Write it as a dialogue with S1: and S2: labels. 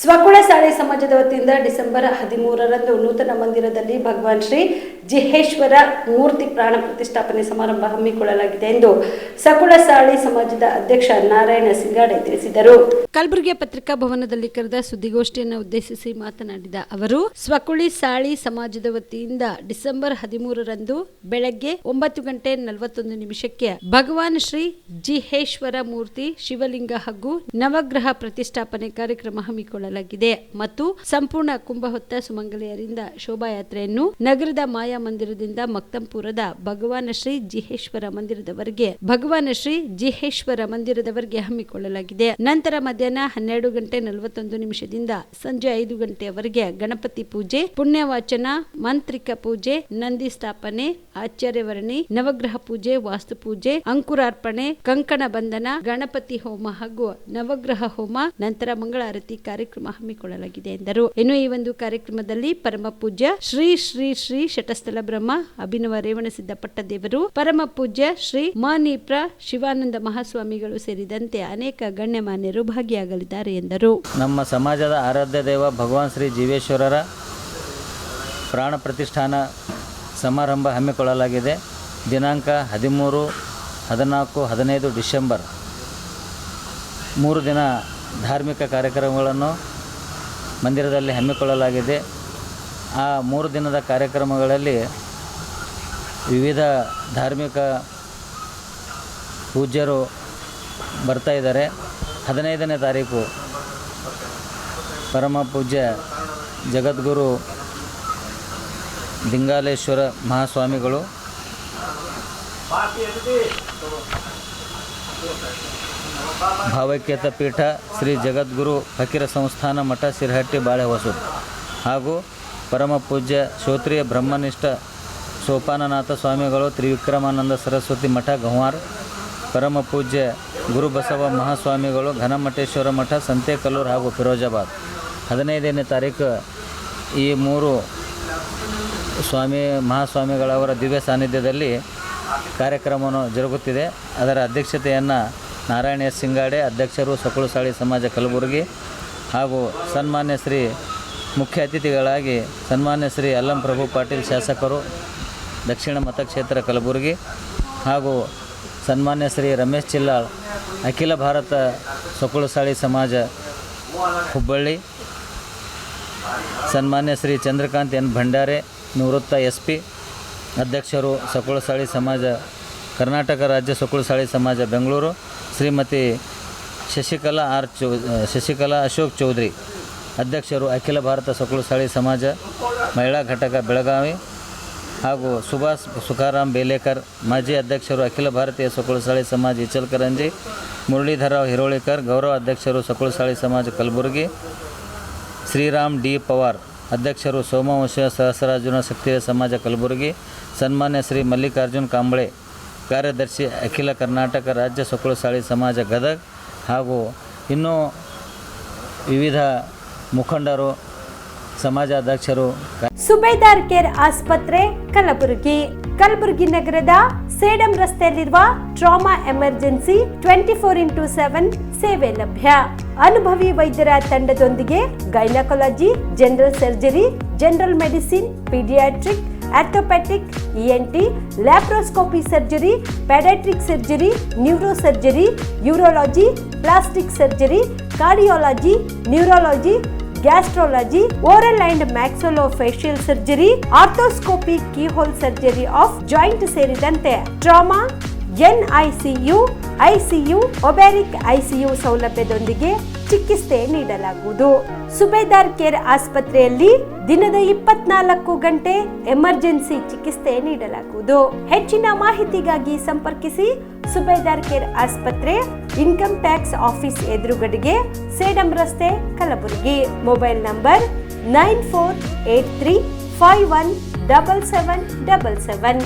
S1: ಸ್ವಕುಳ ಸಾಳಿ ಸಮಾಜದ ವತಿಯಿಂದ ಡಿಸೆಂಬರ್ 13ರಂದು ನೂತನ ಮಂದಿರದಲ್ಲಿ ಭಗವಾನ್ ಶ್ರೀ ಜಿಹೇಶ್ವರ ಮೂರ್ತಿ ಪ್ರಾಣ ಪ್ರತಿಷ್ಠಾಪನೆ ಸಮಾರಂಭ ಹಮ್ಮಿಕೊಳ್ಳಲಾಗಿದೆ ಎಂದು ಸಕುಳ ಸಾಳಿ ಸಮಾಜದ ಅಧ್ಯಕ್ಷ ನಾರಾಯಣ ಸಿಂಗಾಡೆ ತಿಳಿಸಿದರು. ಕಲಬುರಗಿಯ ಪತ್ರಿಕಾ ಭವನದಲ್ಲಿ ಕರೆದ ಸುದ್ದಿಗೋಷ್ಠಿಯನ್ನು ಉದ್ದೇಶಿಸಿ ಮಾತನಾಡಿದ ಅವರು, ಸ್ವಕುಳಿ ಸಾಳಿ ಸಮಾಜದ ವತಿಯಿಂದ ಡಿಸೆಂಬರ್ 13ರಂದು ಬೆಳಗ್ಗೆ 9:41 ಭಗವಾನ್ ಶ್ರೀ ಜಿಹೇಶ್ವರ ಮೂರ್ತಿ ಶಿವಲಿಂಗ ಹಾಗೂ ನವಗ್ರಹ ಪ್ರತಿಷ್ಠಾಪನೆ ಕಾರ್ಯಕ್ರಮ ಹಮ್ಮಿಕೊಳ್ಳಲಾಗಿದೆ ಮತ್ತು ಸಂಪೂರ್ಣ ಕುಂಭ ಹೊತ್ತ ಸುಮಂಗಲೆಯರಿಂದ ಶೋಭಾಯಾತ್ರೆಯನ್ನು ನಗರದ ಮಾಯಾ ಮಂದಿರದಿಂದ ಮಕ್ತಂಪುರದ ಭಗವಾನ್ ಶ್ರೀ ಜಿಹೇಶ್ವರ ಮಂದಿರದವರೆಗೆ ಹಮ್ಮಿಕೊಳ್ಳಲಾಗಿದೆ. ನಂತರ ಮಧ್ಯಾಹ್ನ 12:41 ಸಂಜೆ 5 ಗಂಟೆಯವರೆಗೆ ಗಣಪತಿ ಪೂಜೆ, ಪುಣ್ಯವಾಚನ, ಮಾಂತ್ರಿಕ ಪೂಜೆ, ನಂದಿ ಸ್ಥಾಪನೆ, ಆಚಾರ್ಯವರಣಿ, ನವಗ್ರಹ ಪೂಜೆ, ವಾಸ್ತು ಪೂಜೆ, ಅಂಕುರಾರ್ಪಣೆ, ಕಂಕಣ ಬಂಧನ, ಗಣಪತಿ ಹೋಮ ಹಾಗೂ ನವಗ್ರಹ ಹೋಮ, ನಂತರ ಮಂಗಳಾರತಿ ಕಾರ್ಯಕ್ರಮ ಹಮ್ಮಿಕೊಳ್ಳಲಾಗಿದೆ ಎಂದರು. ಇನ್ನು ಈ ಒಂದು ಕಾರ್ಯಕ್ರಮದಲ್ಲಿ ಪರಮ ಪೂಜ್ಯ ಶ್ರೀ ಶ್ರೀ ಶ್ರೀ ಶಟಸ್ಥಲ ಬ್ರಹ್ಮ ಅಭಿನವ ರೇವಣಸಿದ್ದ ಪಟ್ಟದೇವರು, ಪರಮ ಪೂಜ್ಯ ಶ್ರೀ ಮಾನೀಪ್ರ ಶಿವಾನಂದ ಮಹಾಸ್ವಾಮಿಗಳು ಸೇರಿದಂತೆ ಅನೇಕ ಗಣ್ಯಮಾನ್ಯರು ಭಾಗಿಯಾಗಲಿದ್ದಾರೆ ಎಂದರು.
S2: ನಮ್ಮ ಸಮಾಜದ ಆರಾಧ್ಯ ದೇವ ಭಗವಾನ್ ಶ್ರೀ ಜೀವೇಶ್ವರರ ಪ್ರಾಣ ಪ್ರತಿಷ್ಠಾನ ಸಮಾರಂಭ ಹಮ್ಮಿಕೊಳ್ಳಲಾಗಿದೆ. ದಿನಾಂಕ 13, 14, 15 ಡಿಸೆಂಬರ್ 3 ದಿನ ಧಾರ್ಮಿಕ ಕಾರ್ಯಕ್ರಮಗಳನ್ನು ಮಂದಿರದಲ್ಲಿ ಹಮ್ಮಿಕೊಳ್ಳಲಾಗಿದೆ. ಆ 3 ದಿನದ ಕಾರ್ಯಕ್ರಮಗಳಲ್ಲಿ ವಿವಿಧ ಧಾರ್ಮಿಕ ಪೂಜ್ಯರು ಬರ್ತಾ ಇದ್ದಾರೆ. 15ನೇ ತಾರೀಕು ಪರಮ ಪೂಜ್ಯ ಜಗದ್ಗುರು ದಿಂಗಾಲೇಶ್ವರ ಮಹಾಸ್ವಾಮಿಗಳು, ಭಾವೈಕ್ಯತಾ ಪೀಠ ಶ್ರೀ ಜಗದ್ಗುರು ಫಕೀರ ಸಂಸ್ಥಾನ ಮಠ ಸಿರಹಟ್ಟಿ ಬಾಳೆಹೊಸೂರು ಹಾಗೂ ಪರಮ ಪೂಜ್ಯ ಶ್ರೋತ್ರಿಯ ಬ್ರಹ್ಮನಿಷ್ಠ ಸೋಪಾನನಾಥ ಸ್ವಾಮಿಗಳು ತ್ರಿವಿಕ್ರಮಾನಂದ ಸರಸ್ವತಿ ಮಠ ಗಂವಾರ್, ಪರಮ ಪೂಜ್ಯ ಗುರುಬಸವ ಮಹಾಸ್ವಾಮಿಗಳು ಘನಮಠೇಶ್ವರ ಮಠ ಸಂತೆಕಲ್ಲೂರು ಹಾಗೂ ಫಿರೋಜಾಬಾದ್. 15ನೇ ತಾರೀಕು ಈ 3 ಮಹಾಸ್ವಾಮಿಗಳವರ ದಿವ್ಯ ಸಾನ್ನಿಧ್ಯದಲ್ಲಿ ಕಾರ್ಯಕ್ರಮವನ್ನು ಜರುಗುತ್ತಿದೆ. ಅದರ ಅಧ್ಯಕ್ಷತೆಯನ್ನು ನಾರಾಯಣ ಸಿಂಗಾಡೆ, ಅಧ್ಯಕ್ಷರು ಸಕುಳ ಸಾಳಿ ಸಮಾಜ ಕಲಬುರಗಿ, ಹಾಗೂ ಸನ್ಮಾನ್ಯ ಶ್ರೀ ಮುಖ್ಯ ಅತಿಥಿಗಳಾಗಿ ಸನ್ಮಾನ್ಯ ಶ್ರೀ ಅಲ್ಲಂ ಪ್ರಭು ಪಾಟೀಲ್ ಶಾಸಕರು ದಕ್ಷಿಣ ಮತಕ್ಷೇತ್ರ ಕಲಬುರಗಿ, ಹಾಗೂ ಸನ್ಮಾನ್ಯ ಶ್ರೀ ರಮೇಶ್ ಚಿಲ್ಲಾಳ್ ಅಖಿಲ ಭಾರತ ಸಕುಳ ಸಾಳಿ ಸಮಾಜ ಹುಬ್ಬಳ್ಳಿ, ಸನ್ಮಾನ್ಯ ಶ್ರೀ ಚಂದ್ರಕಾಂತ್ ಎನ್ ಭಂಡಾರೆ ನಿವೃತ್ತ SP ಅಧ್ಯಕ್ಷರು ಸಕುಳ ಸಾಳಿ ಸಮಾಜ ಕರ್ನಾಟಕ ರಾಜ್ಯ ಸಕುಳ ಸಾಳಿ ಸಮಾಜ ಬೆಂಗಳೂರು, ಶ್ರೀಮತಿ ಶಶಿಕಲಾ ಅಶೋಕ್ ಚೌಧರಿ ಅಧ್ಯಕ್ಷರು ಅಖಿಲ ಭಾರತ ಸಕುಳ ಸಾಳಿ ಸಮಾಜ ಮಹಿಳಾ ಘಟಕ ಬೆಳಗಾವಿ, ಹಾಗೂ ಸುಭಾಷ್ ಸುಖಾರಾಮ್ ಬೇಲೇಕರ್ ಮಾಜಿ ಅಧ್ಯಕ್ಷರು ಅಖಿಲ ಭಾರತೀಯ ಸಕುಳ ಸಾಳಿ ಸಮಾಜ ಇಚಲಕರಂಜಿ, ಮುರಳೀಧರ ಹಿರೋಳಿಕರ್ ಗೌರವ ಅಧ್ಯಕ್ಷರು ಸಕುಳ ಸಾಳಿ ಸಮಾಜ ಕಲಬುರಗಿ, ಶ್ರೀರಾಮ್ ಡಿ ಪವಾರ್ ಅಧ್ಯಕ್ಷರು ಸೋಮವಂಶ ಸಹಸ್ರಾರ್ಜುನ ಶಕ್ತಿಯ ಸಮಾಜ ಕಲಬುರಗಿ, ಸನ್ಮಾನ್ಯ ಶ್ರೀ ಮಲ್ಲಿಕಾರ್ಜುನ್ ಕಾಂಬಳೆ ಕಾರ್ಯದರ್ಶಿ ಅಖಿಲ ಕರ್ನಾಟಕ ರಾಜ್ಯ ಸಕುಳ ಸಾಳಿ ಸಮಾಜ ಗದಗ್, ಹಾಗೂ ಇನ್ನೂ ವಿವಿಧ ಮುಖಂಡರು, ಸಮಾಜಾಧ್ಯಕ್ಷರು.
S3: ಸುಬೇದಾರ್ ಕೇರ್ ಆಸ್ಪತ್ರೆ ಕಲಬುರಗಿ ನಗರದ ಸೇಡಂ ರಸ್ತೆಯಲ್ಲಿರುವ ಟ್ರಾಮಾ ಎಮರ್ಜೆನ್ಸಿ 24x7 ಸೇವೆ ಲಭ್ಯ. ಅನುಭವಿ ವೈದ್ಯರ ತಂಡದೊಂದಿಗೆ gynaecology, general surgery, general medicine, pediatric, orthopedic, ENT, laparoscopy surgery, pediatric surgery, neuro surgery, urology, plastic surgery, cardiology, neurology, gastrology, oral and maxillofacial surgery, arthroscopy, keyhole surgery of joint ಸೇರಿದಂತೆ trauma, NICU, ICU, obstetric ICU ಸೌಲಭ್ಯದೊಂದಿಗೆ ಚಿಕಿತ್ಸೆ ನೀಡಲಾಗುವುದು. ಸುಬೇದಾರ್ care ಆಸ್ಪತ್ರೆಯಲ್ಲಿ ದಿನದ 24 ಗಂಟೆ emergency ಚಿಕಿತ್ಸೆ ನೀಡಲಾಗುವುದು. ಹೆಚ್ಚಿನ ಮಾಹಿತಿಗಾಗಿ ಸಂಪರ್ಕಿಸಿ ಸುಬೇದಾರ್ ಕೇರ್ ಆಸ್ಪತ್ರೆ, ಇನ್ಕಮ್ ಟ್ಯಾಕ್ಸ್ ಆಫೀಸ್ ಎದುರುಗಡೆಗೆ, ಸೇಡಂ ರಸ್ತೆ, ಕಲಬುರಗಿ. Mobile number 9483517777.